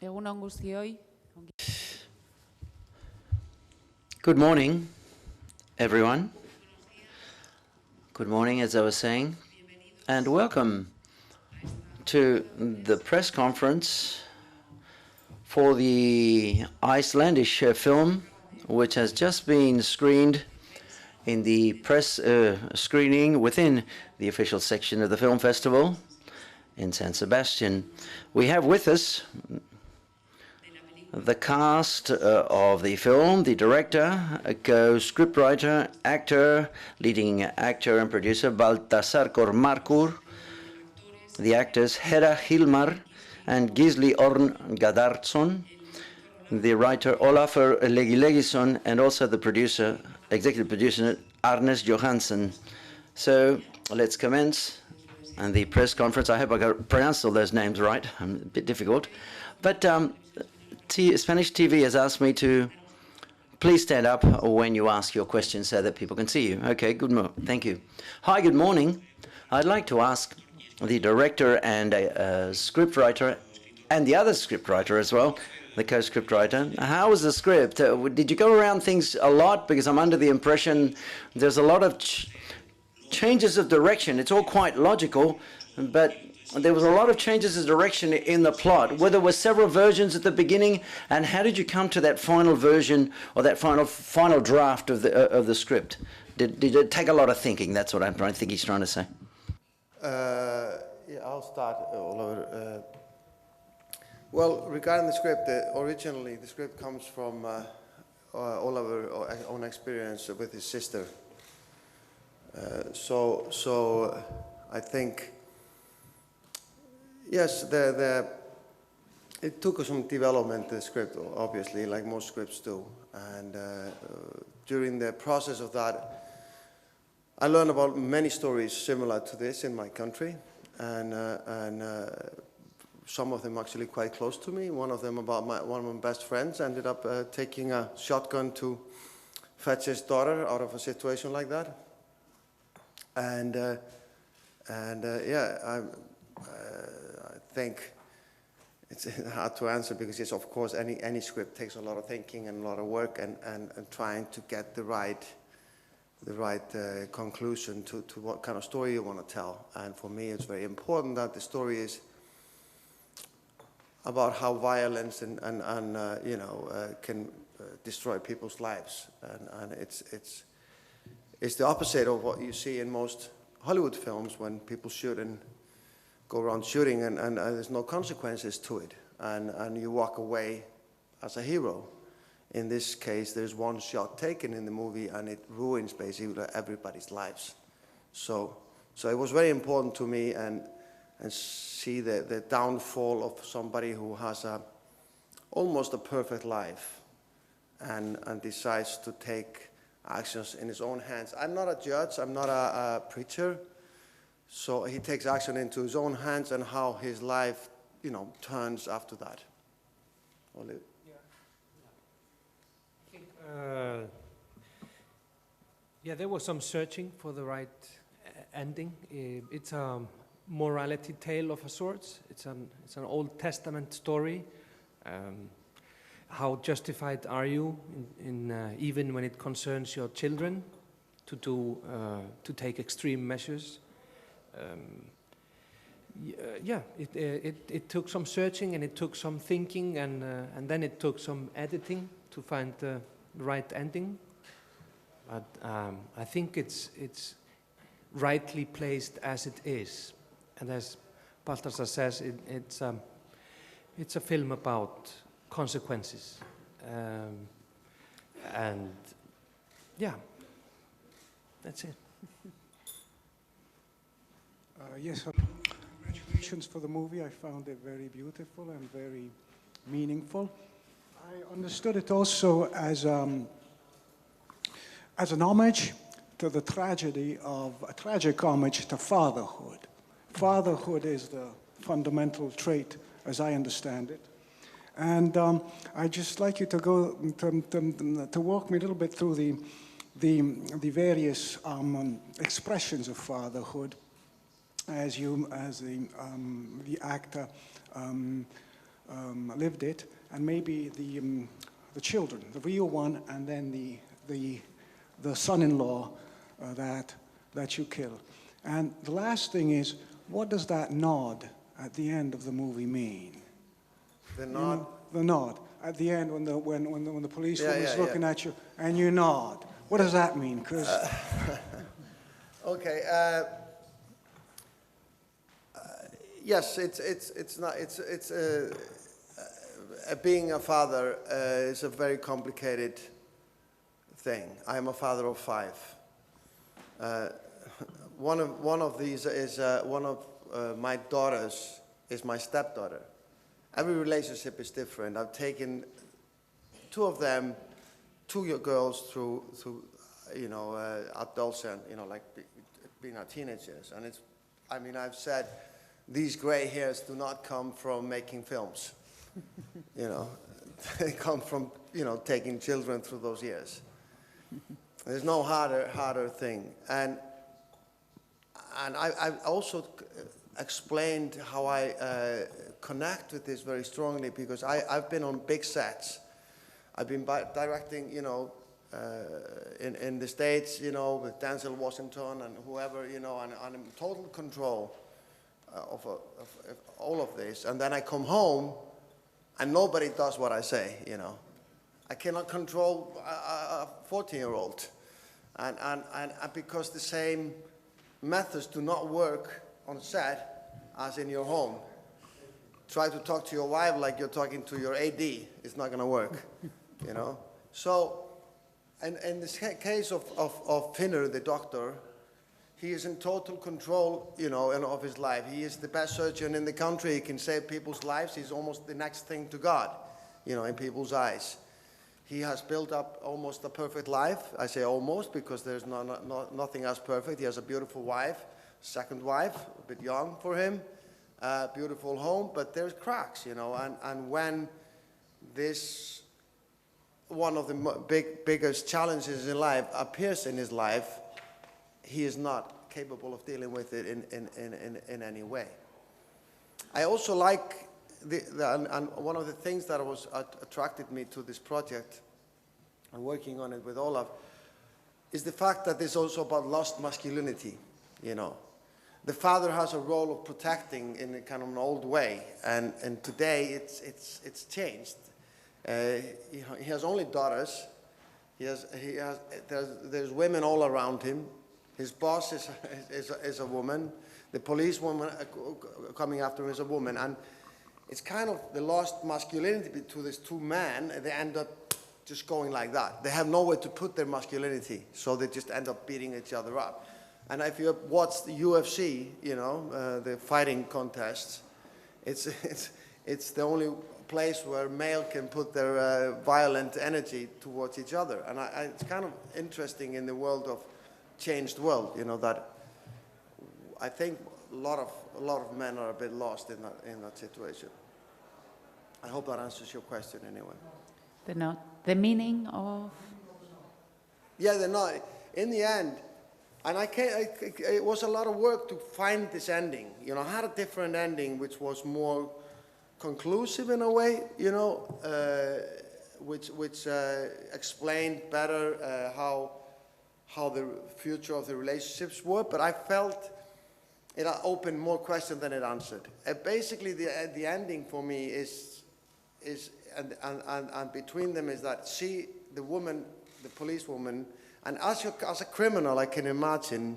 Egun on guztioi. Good morning, everyone. Good morning, as I was saying, and welcome to the press conference for the Icelandic film, which has just been screened in the press screening within the official section of the film festival in San Sebastian. We have with us the cast of the film, the director, co-scriptwriter, actor, leading actor and producer Baltasar Kormákur, the actors Hera Hilmar and Gisli Orn Gadardsson, the writer Olafur Legilegisson, and also the producer, executive producer Arnes Johansson. So let's commence. And the press conference, I hope I pronounced all those names right. A bit difficult. But Spanish TV has asked me to please stand up when you ask your questions so that people can see you. Okay, thank you. Hi, good morning. I'd like to ask the director and scriptwriter and the other scriptwriter as well, the co-scriptwriter. How was the script? Did you go around things a lot? Because I'm under the impression there's a lot of changes of direction. It's all quite logical, but there was a lot of changes of direction in the plot. Where there were several versions at the beginning, and how did you come to that final version or that final draft of the script? Did it take a lot of thinking? That's what I think he's trying to say. Yeah, I'll start, Oliver. Well, regarding the script, originally the script comes from Oliver's own experience with his sister. So I think, yes, it took some development, the script, obviously, like most scripts do. And during the process of that, I learned about many stories similar to this in my country, and some of them actually quite close to me. One of them about one of my best friends ended up taking a shotgun to fetch his daughter out of a situation like that. And yeah, I think it's hard to answer because yes, of course, any script takes a lot of thinking and a lot of work and trying to get the right conclusion to what kind of story you want to tell. And for me, it's very important that the story is about how violence and you know can destroy people's lives, and it's the opposite of what you see in most Hollywood films when people shoot and go around shooting and there's no consequences to it, and you walk away as a hero. In this case, there's one shot taken in the movie and it ruins basically everybody's lives. So it was very important to me and see the downfall of somebody who has almost a perfect life and decides to take actions in his own hands. I'm not a judge, I'm not a preacher, so he takes action into his own hands and how his life, you know, turns after that. Oliver? Yeah, there was some searching for the right ending. It's a morality tale of a sort. It's an Old Testament story. How justified are you in even when it concerns your children to take extreme measures? Yeah, it took some searching and it took some thinking and then it took some editing to find the right ending. But I think it's rightly placed as it is, and as Baltasar says, it's a film about consequences, and yeah, that's it. Yes, congratulations for the movie. I found it very beautiful and very meaningful. I understood it also as an homage to the tragedy of a tragic homage to fatherhood. Fatherhood is the fundamental trait, as I understand it. And I'd just like you to go to walk me a little bit through the various expressions of fatherhood as the actor lived it, and maybe the children, the real one, and then the son-in-law that you kill. And the last thing is, what does that nod at the end of the movie mean? The nod. The nod at the end when the policewoman is looking yeah. at you and you nod. What does that mean? Because Okay. Yes, it's not being a father is a very complicated thing. I am a father of 5. One of these is one of my daughters is my stepdaughter. Every relationship is different. I've taken 2 of them, 2 girls through adults and like being our teenagers, and I've said these gray hairs do not come from making films. They come from taking children through those years. There's no harder thing, and I also explained how I connect with this very strongly, because I've been on big sets. I've been directing, in the States, with Denzel Washington and whoever, and I'm in total control of all of this. And then I come home, and nobody does what I say, I cannot control a 14-year-old. And because the same methods do not work on set as in your home. Try to talk to your wife like you're talking to your AD. It's not going to work, So, and in this case of Finnur, the doctor, he is in total control, of his life. He is the best surgeon in the country. He can save people's lives. He's almost the next thing to God, in people's eyes. He has built up almost a perfect life. I say almost because there's nothing as perfect. He has a beautiful wife, second wife, a bit young for him, beautiful home, but there's cracks, and when this, one of the biggest challenges in life appears in his life, he is not capable of dealing with it in any way. I also like and one of the things that attracted me to this project and working on it with Olaf is the fact that it's also about lost masculinity, The father has a role of protecting in a kind of an old way, and today it's changed. He has only daughters. There's women all around him. His boss is a woman. The police woman coming after him is a woman, and it's kind of the lost masculinity to these 2 men. They end up just going like that. They have nowhere to put their masculinity, so they just end up beating each other up. And if you watch the UFC, the fighting contests, it's the only place where male can put their violent energy towards each other. And it's kind of interesting in the world of changed world, that I think a lot of men are a bit lost in that situation. I hope that answers your question anyway. The meaning of? Yeah, they're not. In the end, and it was a lot of work to find this ending. I had a different ending which was more conclusive in a way, which explained better how the future of the relationships were. But I felt it opened more questions than it answered. Basically, the ending for me is and between them is that she, the woman, the policewoman, and as a criminal, I can imagine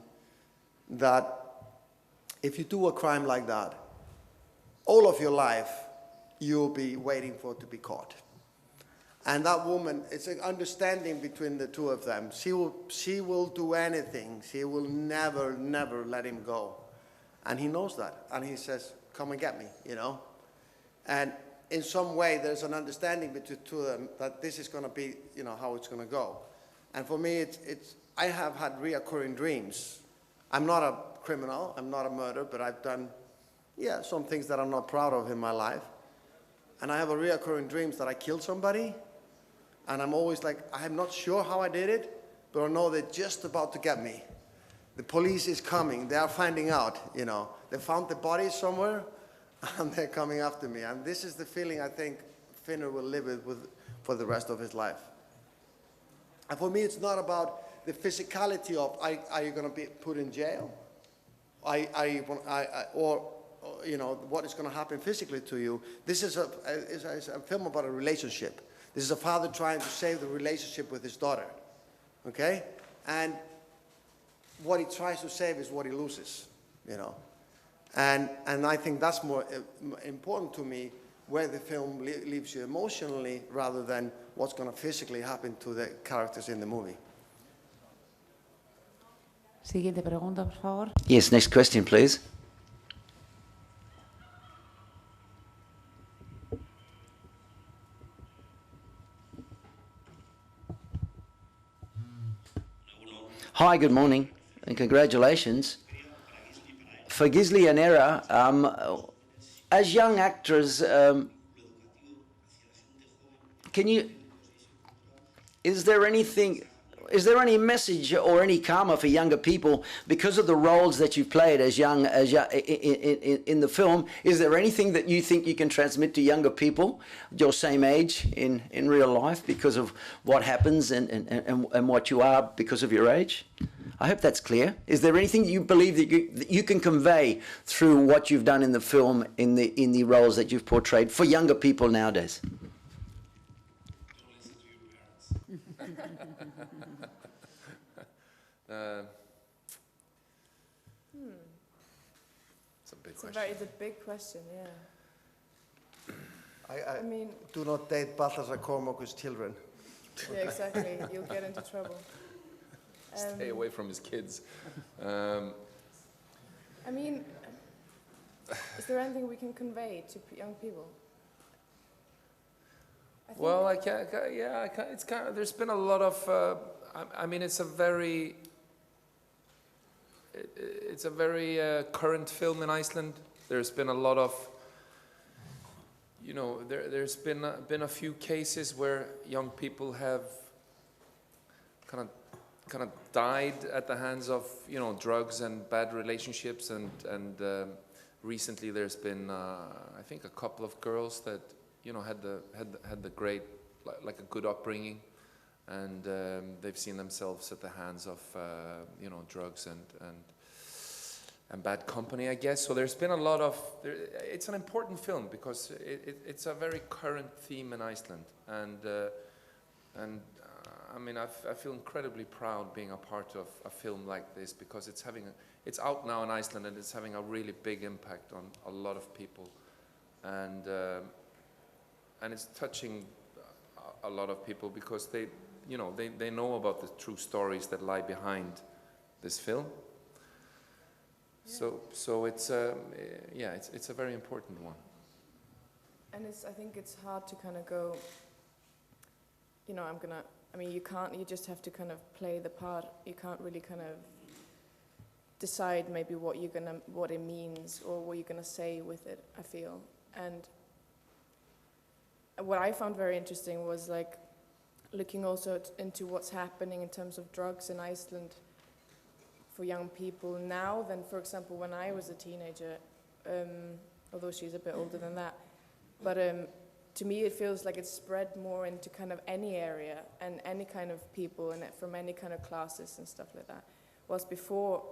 that if you do a crime like that, all of your life, you'll be waiting for it to be caught. And that woman, it's an understanding between the 2 of them. She will do anything. She will never let him go. And he knows that. And he says, come and get me, And in some way, there's an understanding between the 2 of them that this is going to be, how it's going to go. And for me, I have had reoccurring dreams. I'm not a criminal. I'm not a murderer, but I've done, some things that I'm not proud of in my life. And I have a reoccurring dreams that I killed somebody. And I'm always like, I'm not sure how I did it, but I know they're just about to get me. The police is coming. They are finding out, They found the body somewhere, and they're coming after me. And this is the feeling I think Finner will live with for the rest of his life. And for me, it's not about the physicality of are you going to be put in jail, or you know what is going to happen physically to you. This is a film about a relationship. This is a father trying to save the relationship with his daughter, okay? And what he tries to save is what he loses, you know. And I think that's more important to me, where the film leaves you emotionally rather than what's going to physically happen to the characters in the movie. Siguiente pregunta, por favor. Yes, next question, please. Hi, good morning, and congratulations. For Gisli and Era, as young actors, is there any message or any karma for younger people because of the roles that you've played as young in the film? Is there anything that you think you can transmit to younger people your same age in real life because of what happens and what you are because of your age? I hope that's clear. Is there anything you believe that you can convey through what you've done in the film, in the roles that you've portrayed for younger people nowadays? It's a big question. It's a big question, yeah. I mean, do not date Balthazar Kormákur's children. Yeah, exactly. You'll get into trouble. Stay away from his kids. I mean, is there anything we can convey to young people? Well, I can't. Yeah, it's kind of. There's been a lot of. I mean, it's a very. It's a very current film in Iceland. There's been a lot of. You know, there's been a few cases where young people have kind of died at the hands of drugs and bad relationships, and recently there's been I think a couple of girls that had the great like a good upbringing, and they've seen themselves at the hands of drugs and bad company, I guess. So there's been a lot of. It's an important film because it's a very current theme in Iceland, and I mean I feel incredibly proud being a part of a film like this because it's out now in Iceland and it's having a really big impact on a lot of people, and it's touching a lot of people because they know about the true stories that lie behind this film. Yeah. So it's it's a very important one. And I think it's hard to kind of go. You just have to kind of play the part. You can't really kind of decide maybe what it means or what you're gonna say with it. I feel, and what I found very interesting was like looking also into what's happening in terms of drugs in Iceland for young people now than, for example, when I was a teenager, although she's a bit older than that. But to me, it feels like it's spread more into kind of any area and any kind of people and from any kind of classes and stuff like that. Whilst before,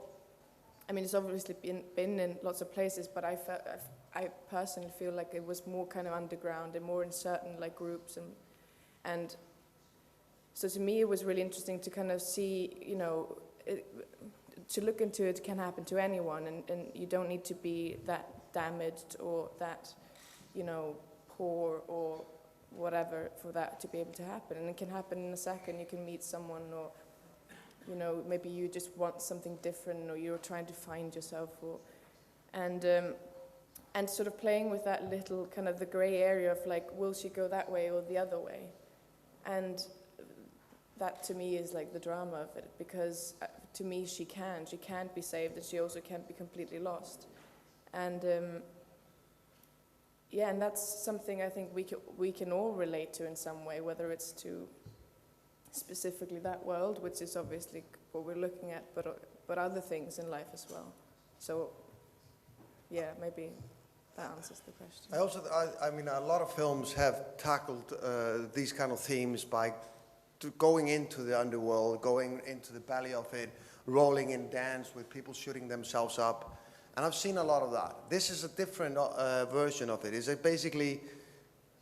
I mean, it's obviously been in lots of places, but I personally feel like it was more kind of underground and more in certain like groups, and so to me it was really interesting to kind of see, to look into it can happen to anyone, and you don't need to be that damaged or that, poor or whatever for that to be able to happen, and it can happen in a second. You can meet someone, or maybe you just want something different, or you're trying to find yourself, and sort of playing with that little kind of the gray area of like, will she go that way or the other way? And that to me is like the drama of it, because to me she can't be saved, and she also can't be completely lost. And and that's something I think we can all relate to in some way, whether it's to specifically that world, which is obviously what we're looking at, but other things in life as well. So, yeah, maybe that answers the question. I mean, a lot of films have tackled these kind of themes by going into the underworld, going into the belly of it, rolling in dance with people shooting themselves up. And I've seen a lot of that. This is a different version of it.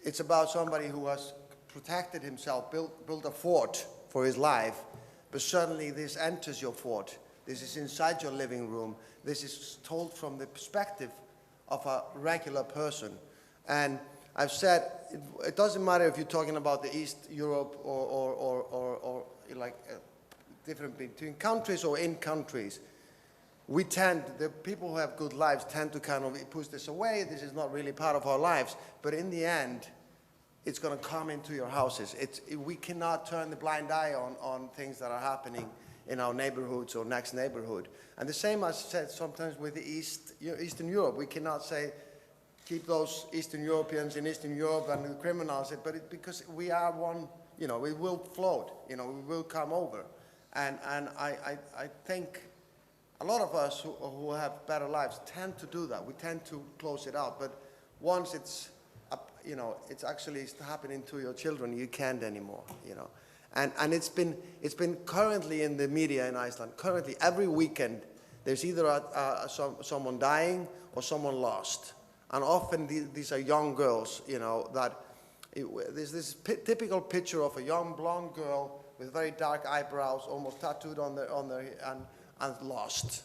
It's about somebody who has protected himself, built a fort for his life, but suddenly this enters your fort. This is inside your living room. This is told from the perspective of a regular person. And I've said, it doesn't matter if you're talking about the East Europe or like different between countries or in countries. The people who have good lives tend to kind of push this away. This is not really part of our lives. But in the end, it's going to come into your houses. We cannot turn the blind eye on things that are happening in our neighborhoods or next neighborhood. And the same as said sometimes with the Eastern Europe. We cannot say, keep those Eastern Europeans in Eastern Europe and the criminals, because we are one, we will float, we will come over. And I think a lot of us who have better lives tend to do that. We tend to close it out. But once it's actually happening to your children, you can't anymore, And it's been currently in the media in Iceland. Currently, every weekend, there's either someone dying or someone lost. And often these are young girls, there's this typical picture of a young blonde girl with very dark eyebrows, almost tattooed on their and lost.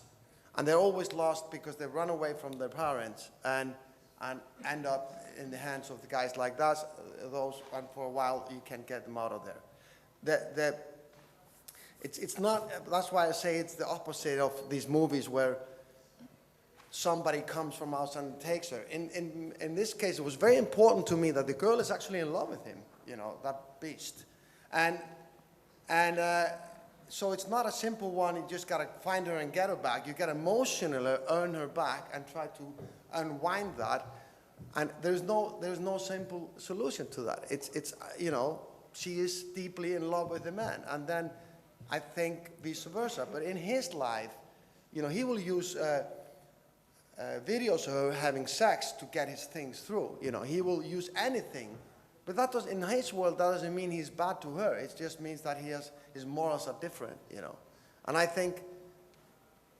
And they're always lost because they run away from their parents and end up in the hands of the guys like that. And for a while, you can't get them out of there. It's not, that's why I say it's the opposite of these movies where somebody comes from outside and takes her. In this case, it was very important to me that the girl is actually in love with him, that beast. And so it's not a simple one, you just got to find her and get her back. You got to emotionally earn her back and try to unwind that. And there's no simple solution to that. It's she is deeply in love with the man. And then I think vice versa. But in his life, he will use videos of her having sex to get his things through. He will use anything. But in his world, that doesn't mean he's bad to her. It just means that his morals are different, And I think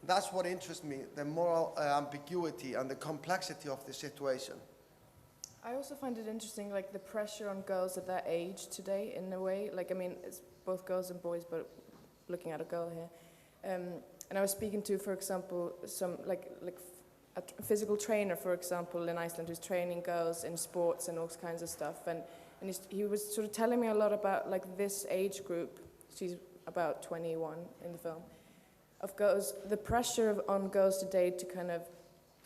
that's what interests me, the moral ambiguity and the complexity of the situation. I also find it interesting, like the pressure on girls at that age today, in a way. It's both girls and boys, but looking at a girl here. And I was speaking to, for example, some like a physical trainer, for example, in Iceland, who's training girls in sports and all kinds of stuff. And he was sort of telling me a lot about like this age group. She's about 21 in the film. Of girls, the pressure on girls today to kind of,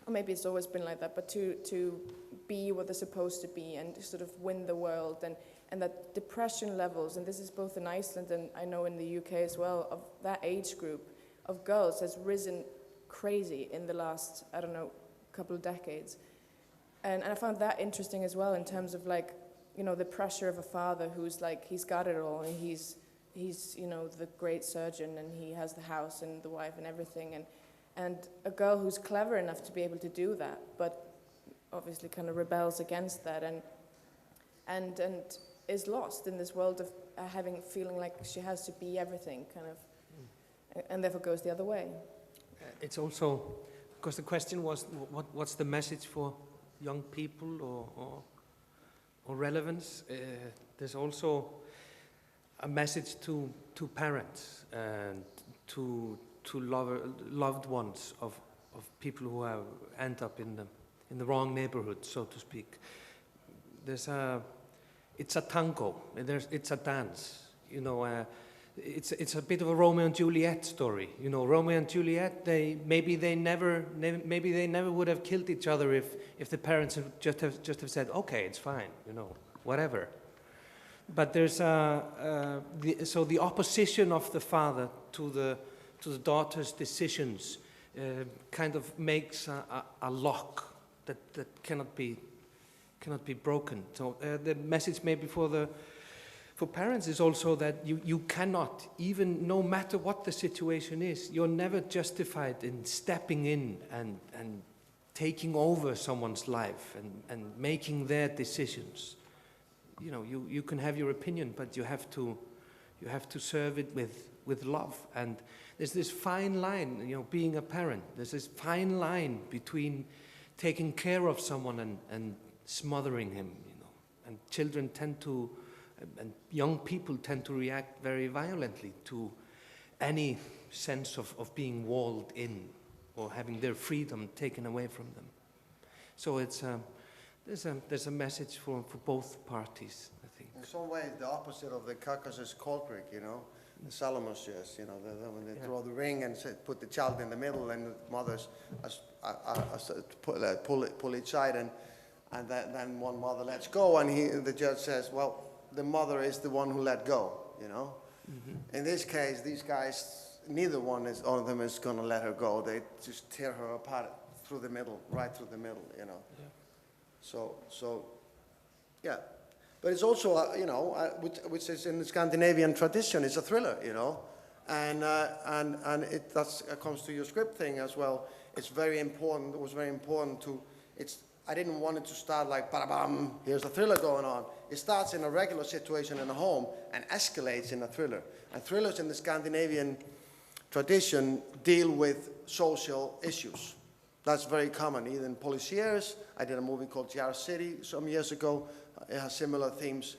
or maybe it's always been like that, but to be what they're supposed to be and to sort of win the world, and that depression levels, and this is both in Iceland and I know in the UK as well, of that age group of girls has risen crazy in the last, couple of decades. And I found that interesting as well in terms of like, the pressure of a father who's like, he's got it all and he's the great surgeon and he has the house and the wife and everything, and a girl who's clever enough to be able to do that, but obviously kind of rebels against that and is lost in this world of feeling like she has to be everything, kind of, and therefore goes the other way. It's also, because the question was, what's the message for young people or relevance? There's also a message to parents and to loved ones of people who end up in the wrong neighborhood, so to speak. It's a tango. It's a dance. It's a bit of a Romeo and Juliet story. Romeo and Juliet. Maybe they never would have killed each other if the parents just have said, okay, it's fine. Whatever. But there's so the opposition of the father to the daughter's decisions kind of makes a lock that cannot be broken. So the message maybe for parents is also that you cannot, even no matter what the situation is, you're never justified in stepping in and taking over someone's life and making their decisions. You know, you can have your opinion, but you have to serve it with love. And there's this fine line, you know, being a parent. There's this fine line between taking care of someone and smothering him, you know. And children tend to, and young people tend to react very violently to any sense of being walled in or having their freedom taken away from them. So it's there's a message for both parties, I think. In some ways, the opposite of the Caucasus Coltrick, you know, the Solomon's chess, you know, when they throw the ring and put the child in the middle, and the mothers pull each side, and then one mother lets go, and the judge says, well, the mother is the one who let go, you know. Mm-hmm. In this case, these guys, neither one of them is going to let her go. They just tear her apart through the middle, right through the middle, you know. Yeah. So, yeah. But it's also, you know, which is in the Scandinavian tradition, it's a thriller, you know. And that comes to your script thing as well. It's very important, it was very important to, I didn't want it to start like, ba-da-bam, here's a thriller going on. It starts in a regular situation in a home and escalates in a thriller. And thrillers in the Scandinavian tradition deal with social issues. That's very common, either in policiers. I did a movie called Jar City some years ago. It has similar themes.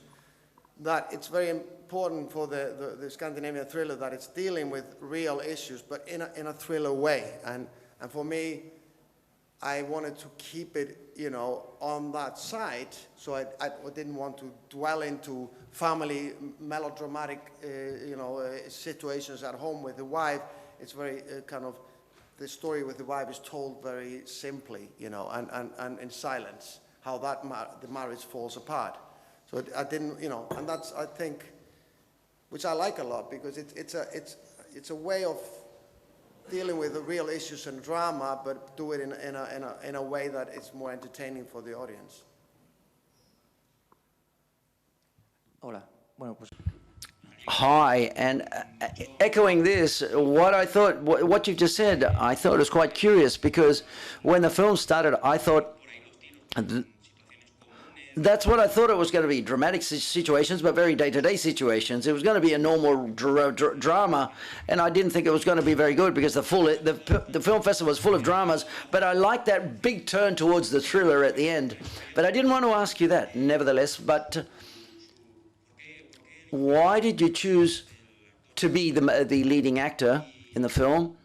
That it's very important for the Scandinavian thriller that it's dealing with real issues, but in a thriller way. And for me, I wanted to keep it, you know, on that side. So I didn't want to dwell into family melodramatic, you know, situations at home with the wife. It's very kind of, the story with the wife is told very simply, you know, and in silence, how the marriage falls apart. So I didn't, you know, and that's, I think, which I like a lot, because it's a way of dealing with the real issues and drama, but do it in a way that is more entertaining for the audience. Hola. Bueno, pues Hi, and echoing this, what you've just said, I thought was quite curious, because when the film started, I thought, that's what I thought it was going to be, dramatic situations, but very day-to-day situations. It was going to be a normal drama, and I didn't think it was going to be very good, because the film festival was full of dramas, but I liked that big turn towards the thriller at the end. But I didn't want to ask you that, nevertheless, but why did you choose to be the leading actor in the film?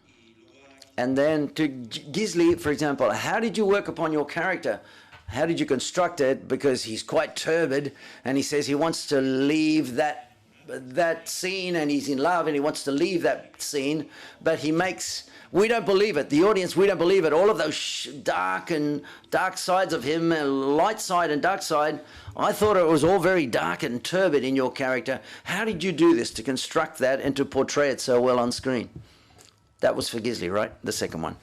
And then to Gisli, for example, how did you work upon your character? How did you construct it? Because he's quite turbid, and he says he wants to leave that scene, and he's in love, and he wants to leave that scene, but we don't believe it. The audience, we don't believe it. All of those dark sides of him, light side and dark side, I thought it was all very dark and turbid in your character. How did you do this to construct that and to portray it so well on screen? That was for Gisli, right? The second one.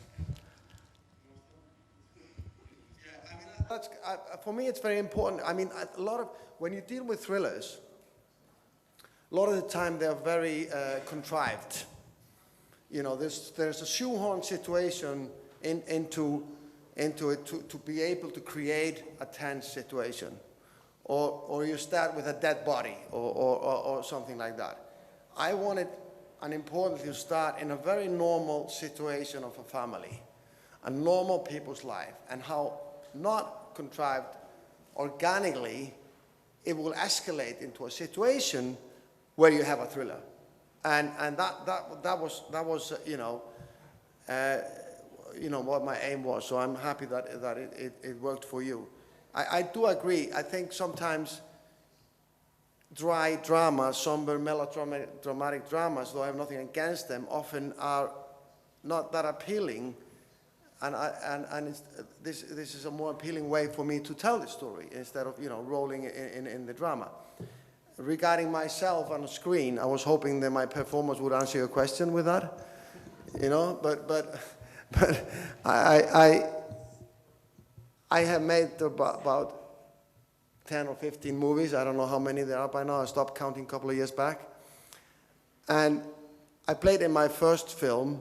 For me, it's very important. I mean, when you deal with thrillers, a lot of the time they're very contrived. You know, there's a shoehorn situation into it to be able to create a tense situation, or you start with a dead body or something like that. I wanted, and importantly, to start in a very normal situation of a family, a normal people's life, and how not contrived organically, it will escalate into a situation where you have a thriller, and that was you know what my aim was. So I'm happy that it worked for you. I do agree. I think sometimes dry dramas, somber melodramatic dramas, though I have nothing against them, often are not that appealing. And this is a more appealing way for me to tell the story instead of, you know, rolling in the drama. Regarding myself on the screen, I was hoping that my performance would answer your question with that, you know. But I have made about 10 or 15 movies. I don't know how many there are by now. I stopped counting a couple of years back. And I played in my first film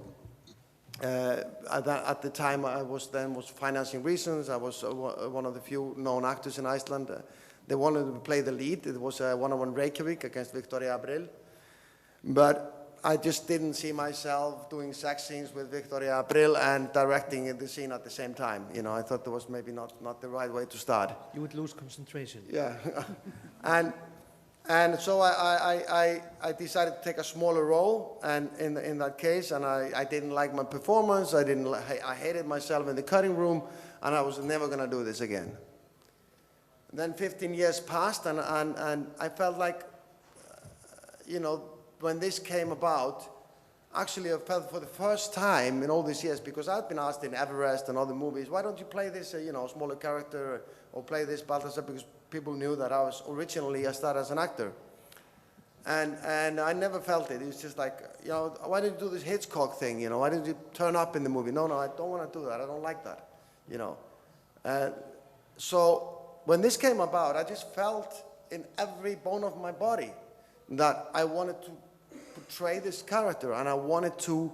At the time, I was financing reasons. I was one of the few known actors in Iceland. They wanted to play the lead. It was a one-on-one Reykjavik against Victoria Abril. But I just didn't see myself doing sex scenes with Victoria Abril and directing the scene at the same time. You know, I thought that was maybe not the right way to start. You would lose concentration. Yeah. And so I decided to take a smaller role, and in that case, and I didn't like my performance. I hated myself in the cutting room, and I was never going to do this again. Then 15 years passed, and I felt like, you know, when this came about, actually I felt for the first time in all these years, because I've been asked in Everest and other movies, why don't you play this, you know, smaller character, or play this Balthasar, because people knew that I started as an actor. And I never felt it. It's just like, you know, why did you do this Hitchcock thing, you know? Why didn't you turn up in the movie? No, I don't want to do that. I don't like that, you know. So when this came about, I just felt in every bone of my body that I wanted to portray this character, and I wanted to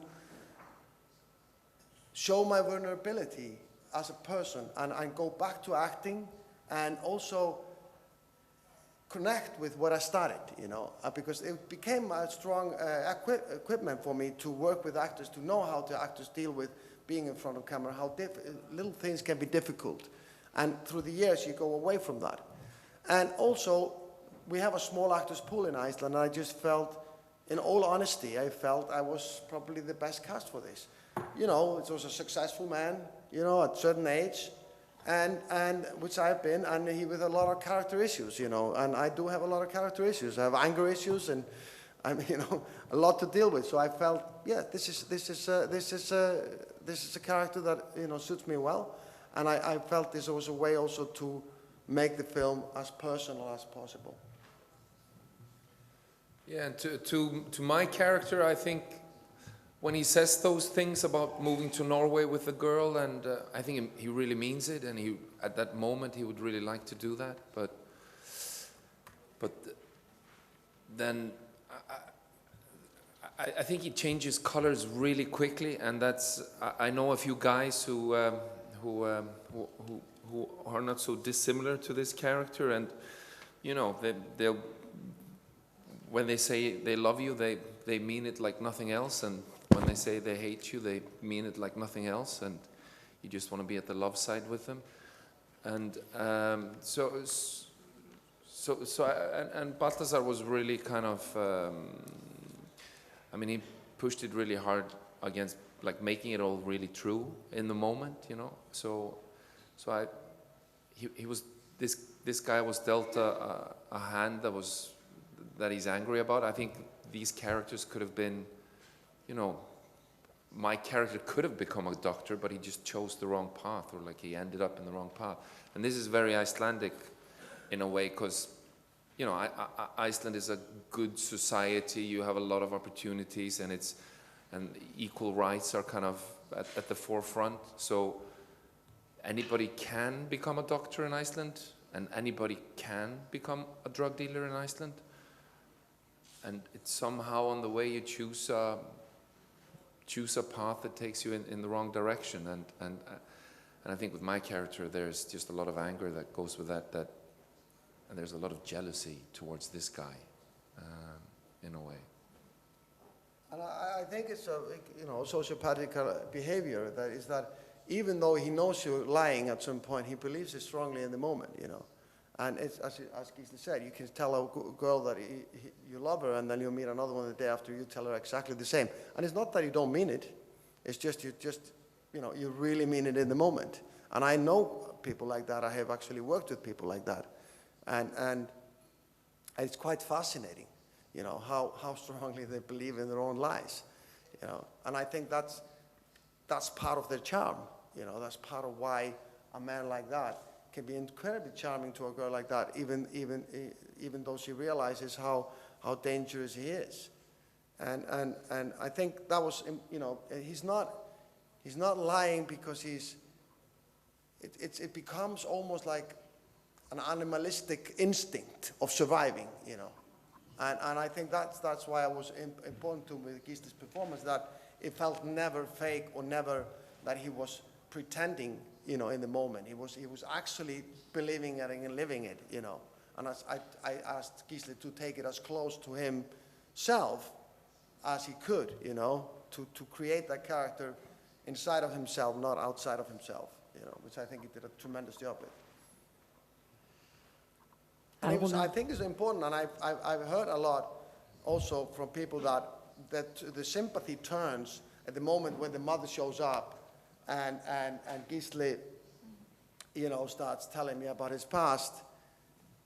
show my vulnerability as a person and go back to acting, and also connect with what I started, you know, because it became a strong equipment for me to work with actors, to know how the actors deal with being in front of camera, how little things can be difficult. And through the years, you go away from that. And also, we have a small actors pool in Iceland, and I just felt, in all honesty, I felt I was probably the best cast for this. You know, it was a successful man, you know, at a certain age, and which I've been, and he with a lot of character issues, you know, and I do have a lot of character issues. I have anger issues, and I'm, you know, a lot to deal with. So I felt, yeah, this is a character that, you know, suits me well, and I felt this was a way also to make the film as personal as possible. Yeah, and to my character, I think when he says those things about moving to Norway with the girl, and I think he really means it, and he at that moment he would really like to do that, but then I think he changes colors really quickly, and that's I know a few guys who are not so dissimilar to this character, and you know they'll when they say they love you, they mean it like nothing else, and when they say they hate you, they mean it like nothing else, and you just want to be at the love side with them. And and Balthasar was really kind of, I mean, he pushed it really hard against like making it all really true in the moment, you know. He was this guy was dealt a hand that he's angry about. I think these characters could have been, you know, my character could have become a doctor, but he just chose the wrong path, or like he ended up in the wrong path. And this is very Icelandic in a way, because, you know, Iceland is a good society. You have a lot of opportunities, and equal rights are kind of at the forefront. So anybody can become a doctor in Iceland, and anybody can become a drug dealer in Iceland. And it's somehow on the way you choose a path that takes you in the wrong direction. And I think with my character, there's just a lot of anger that goes with that, and there's a lot of jealousy towards this guy, in a way. And I think it's a, you know, sociopathic behavior that is that even though he knows you're lying at some point, he believes it strongly in the moment, you know. And it's, as Gisli said, you can tell a girl that you love her, and then you'll meet another one the day after, you tell her exactly the same. And it's not that you don't mean it. It's just, you know, you really mean it in the moment. And I know people like that. I have actually worked with people like that. And it's quite fascinating, you know, how strongly they believe in their own lies, you know. And I think that's part of their charm, you know. That's part of why a man like that can be incredibly charming to a girl like that, even though she realizes how dangerous he is. And I think that was, you know, he's not lying because it becomes almost like an animalistic instinct of surviving, you know. And I think that's why it was important to me with Gisli's performance, that it felt never fake or never that he was pretending, you know, in the moment. He was actually believing it and living it, you know. And I asked Gisli to take it as close to himself as he could, you know, to create that character inside of himself, not outside of himself, you know, which I think he did a tremendous job with. And it was, I think it's important, and I've heard a lot also from people that the sympathy turns at the moment when the mother shows up and Gisli, you know, starts telling me about his past,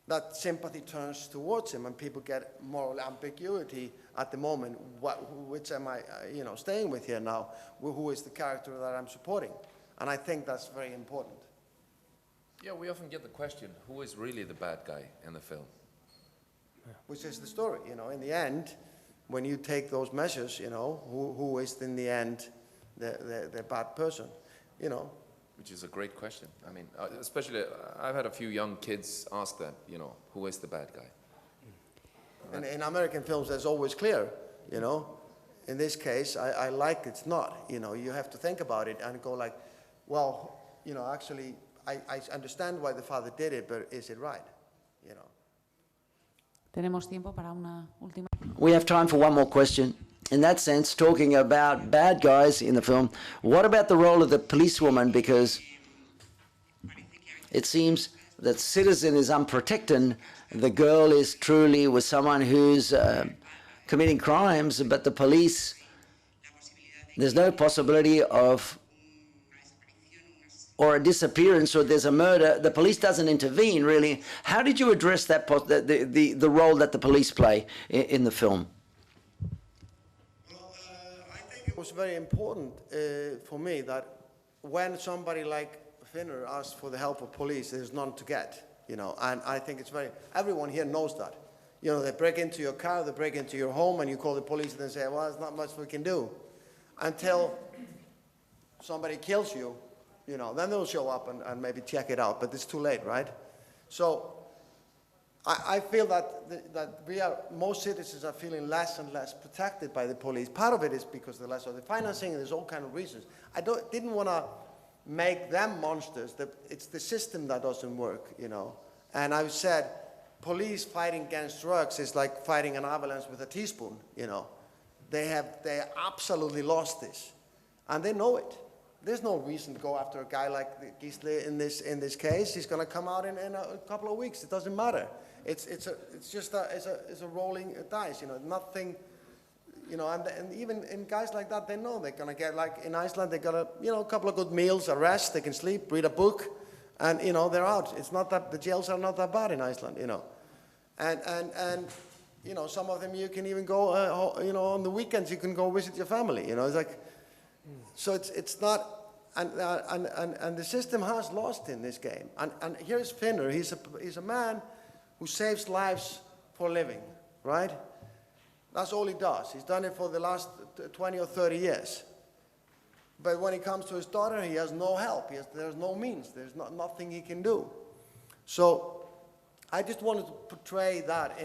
that sympathy turns towards him and people get moral ambiguity at the moment. Which am I, you know, staying with here now? Who is the character that I'm supporting? And I think that's very important. Yeah, we often get the question, who is really the bad guy in the film? Which is the story, you know, in the end, when you take those measures, you know, who is in the end the bad person, you know? Which is a great question. I mean, especially, I've had a few young kids ask that, you know, who is the bad guy? And in American films, that's always clear, you know? In this case, I like it's not, you know, you have to think about it and go like, well, you know, actually, I understand why the father did it, but is it right, you know? Tenemos tiempo para una última. We have time for one more question. In that sense, talking about bad guys in the film, what about the role of the policewoman? Because it seems that Citizen is unprotected. The girl is truly with someone who's committing crimes, but the police, there's no possibility of, or a disappearance, or there's a murder. The police doesn't intervene, really. How did you address that, the role that the police play in the film? It was very important for me that when somebody like Finnur asks for the help of police, there's none to get, you know, and I think it's everyone here knows that. You know, they break into your car, they break into your home, and you call the police and they say, well, there's not much we can do. Until somebody kills you, you know, then they'll show up and maybe check it out, but it's too late, right? So I feel that most citizens are feeling less and less protected by the police. Part of it is because the less of the financing, and there's all kind of reasons. I didn't want to make them monsters. It's the system that doesn't work, you know. And I've said, police fighting against drugs is like fighting an avalanche with a teaspoon, you know. They absolutely lost this, and they know it. There's no reason to go after a guy like Gisli in this case. He's going to come out in a couple of weeks. It doesn't matter. It's just a rolling dice, you know. Nothing, you know. And even in guys like that, they know they're going to get, like in Iceland, they got a couple of good meals, a rest, they can sleep, read a book, and you know they're out. It's not that the jails are not that bad in Iceland, you know. And you know, some of them you can even go, you know, on the weekends you can go visit your family. You know, it's like. So it's not, and the system has lost in this game. And here's Finnur. He's a man who saves lives for a living, right? That's all he does. He's done it for the last 20 or 30 years. But when it comes to his daughter, he has no help. There's no means. There's nothing he can do. So I just wanted to portray that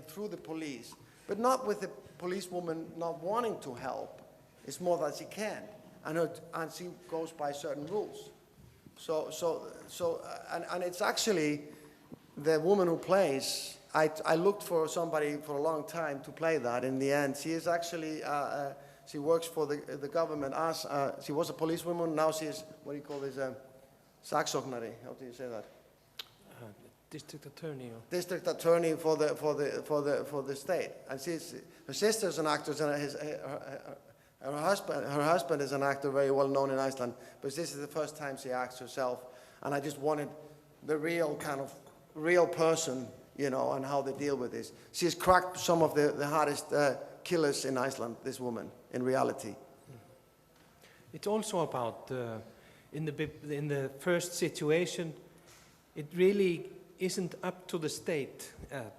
through the police, but not with the policewoman not wanting to help. It's more that she can't, and she goes by certain rules. And it's actually the woman who plays. I looked for somebody for a long time to play that. In the end, she is actually she works for the government. She was a policewoman. Now she is, what do you call this? Saksóknari. How do you say that? District attorney. District attorney for the state. And her sister's an actress, and her husband is an actor very well known in Iceland, but this is the first time she acts herself, and I just wanted the real kind of real person, you know, and how they deal with this. She's cracked some of the hardest killers in Iceland, this woman, in reality. It's also about, in the first situation, it really isn't up to the state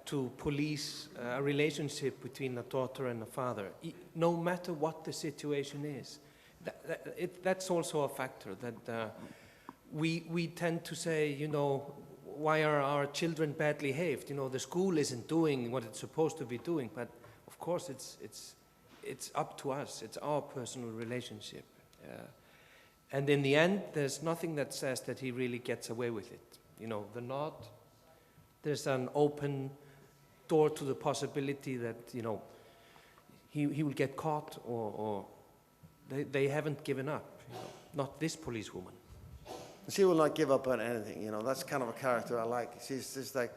to police a relationship between a daughter and a father, no matter what the situation is. That's also a factor that we tend to say, you know, why are our children badly behaved? You know, the school isn't doing what it's supposed to be doing, but of course it's up to us. It's our personal relationship. And in the end, there's nothing that says that he really gets away with it. You know, the nod, there's an open door to the possibility that, you know, he will get caught, or they haven't given up. You know, not this policewoman. She will not give up on anything, you know. That's kind of a character I like. She's just like,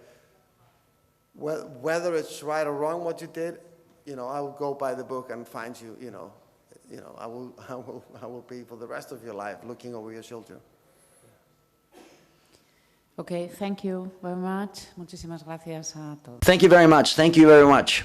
whether it's right or wrong what you did, you know, I will go by the book and find you, you know, I will be for the rest of your life looking over your shoulder. Okay, thank you very much. Muchísimas gracias a todos. Thank you very much. Thank you very much.